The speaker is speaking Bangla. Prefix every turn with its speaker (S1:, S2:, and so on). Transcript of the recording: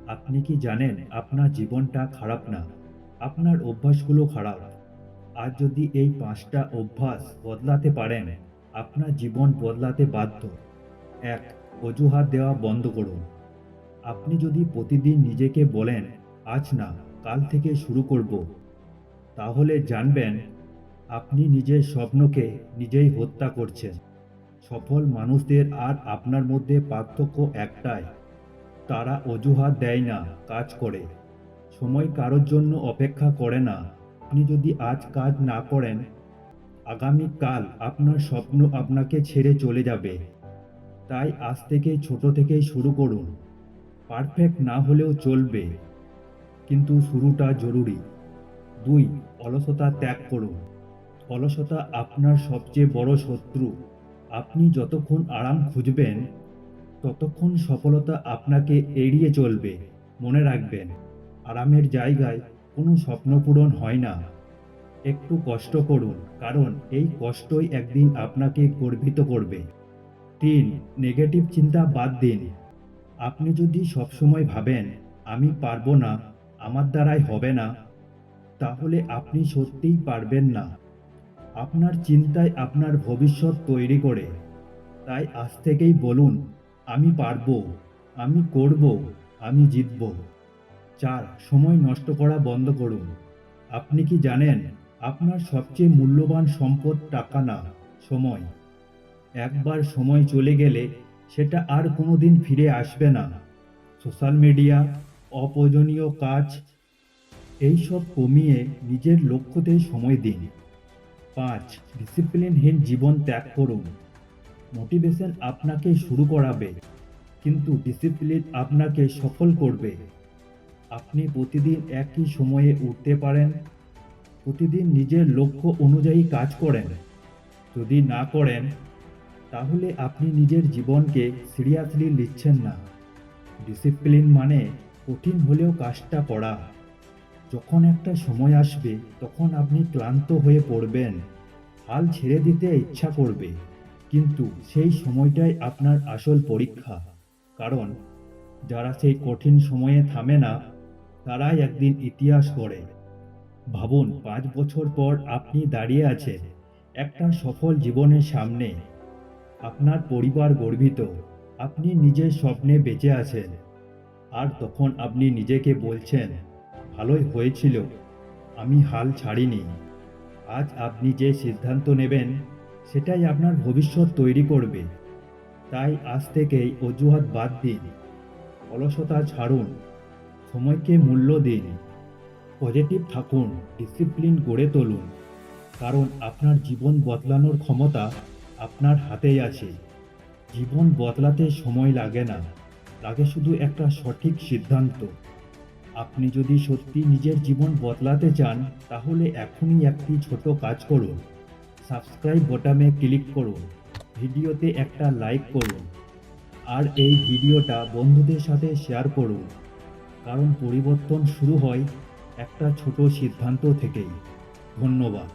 S1: আপনি কি জানেন আপনার জীবনটা খারাপ না, আপনার অভ্যাসগুলো খারাপ। আর যদি এই 5টা অভ্যাস বদলাতে পারেন, আপনার জীবন বদলাতে বাধ্য। ১. অজুহাত দেওয়া বন্ধ করুন। আপনি যদি প্রতিদিন নিজেকে বলেন, আজ না, কাল থেকে শুরু করব, তাহলে জানবেন আপনি নিজের স্বপ্নকে নিজেই হত্যা করছেন। সফল মানুষদের আর আপনার মধ্যে পার্থক্য একটাই, তারা অজুহাত দেয় না, কাজ করে। সময় কারোর জন্য অপেক্ষা করে না। আপনি যদি আজ কাজ না করেন, আগামীকাল আপনার স্বপ্ন আপনাকে ছেড়ে চলে যাবে। তাই আজ থেকেই ছোট থেকেই শুরু করুন। পারফেক্ট না হলেও চলবে, কিন্তু শুরুটা জরুরি। ২. অলসতা ত্যাগ করুন। অলসতা আপনার সবচেয়ে বড় শত্রু। আপনি যতক্ষণ আরাম খুঁজবেন, ততক্ষণ সফলতা আপনাকে এড়িয়ে চলবে। মনে রাখবেন, আরামের জায়গায় কোনো স্বপ্ন পূরণ হয় না। একটু কষ্ট করুন, কারণ এই কষ্টই একদিন আপনাকে গর্বিত করবে। ৩. নেগেটিভ চিন্তা বাদ দিন। আপনি যদি সবসময় ভাবেন, আমি পারবো না, আমার দ্বারাই হবে না, তাহলে আপনি সত্যিই পারবেন না। আপনার চিন্তাই আপনার ভবিষ্যৎ তৈরি করে। তাই আজ থেকেই বলুন, আমি পারবো, আমি করব, আমি জিতব। ৪. সময় নষ্ট করা বন্ধ করুন। আপনি কি জানেন আপনার সবচেয়ে মূল্যবান সম্পদ টাকা না, সময়। একবার সময় চলে গেলে সেটা আর কোনোদিন ফিরে আসবে না। সোশ্যাল মিডিয়া, অপ্রয়োজনীয় কাজ, এইসব কমিয়ে নিজের লক্ষ্যতে সময় দিন। ৫. ডিসিপ্লিনহীন জীবন ত্যাগ করুন। মোটিভেশন আপনাকে শুরু করাবে, কিন্তু ডিসিপ্লিন আপনাকে সফল করবে। আপনি প্রতিদিন একই সময়ে উঠতে পারেন, প্রতিদিন নিজের লক্ষ্য অনুযায়ী কাজ করেন। যদি না করেন, তাহলে আপনি নিজের জীবনকে সিরিয়াসলি নিচ্ছেন না। ডিসিপ্লিন মানে কঠিন হলেও কাজটা করা। যখন একটা সময় আসবে, তখন আপনি ক্লান্ত হয়ে পড়বেন, হাল ছেড়ে দিতে ইচ্ছা করবে, কিন্তু সেই সময়টাই আপনার আসল পরীক্ষা। কারণ যারা সেই কঠিন সময়ে থামে না, তারাই একদিন ইতিহাস গড়ে। ভাবুন, 5 বছর পর আপনি দাঁড়িয়ে আছেন একটা সফল জীবনের সামনে। আপনার পরিবার গর্বিত, আপনি নিজের স্বপ্নে বেঁচে আছেন। আর তখন আপনি নিজেকে বলছেন, ভালোই হয়েছিল, আমি হাল ছাড়িনি। আজ আপনি যে সিদ্ধান্ত নেবেন, সেটাই আপনার ভবিষ্যৎ তৈরি করবে। তাই আজ থেকেই অজুহাত বাদ দিন, অলসতা ছাড়ুন, সময়কে মূল্য দিন, পজিটিভ থাকুন, ডিসিপ্লিন গড়ে তুলুন। কারণ আপনার জীবন বদলানোর ক্ষমতা আপনার হাতেই আছে। জীবন বদলাতে সময় লাগে না, লাগে শুধু একটা সঠিক সিদ্ধান্ত। আপনি যদি সত্যি নিজের জীবন বদলাতে চান, তাহলে এখনই একটি ছোট কাজ করুন। সাবস্ক্রাইব বোতামে ক্লিক করুন, ভিডিওতে একটা লাইক করুন, আর এই ভিডিওটা বন্ধুদের সাথে শেয়ার করুন। কারণ পরিবর্তন শুরু হয় একটা ছোট সিদ্ধান্ত থেকেই। ধন্যবাদ।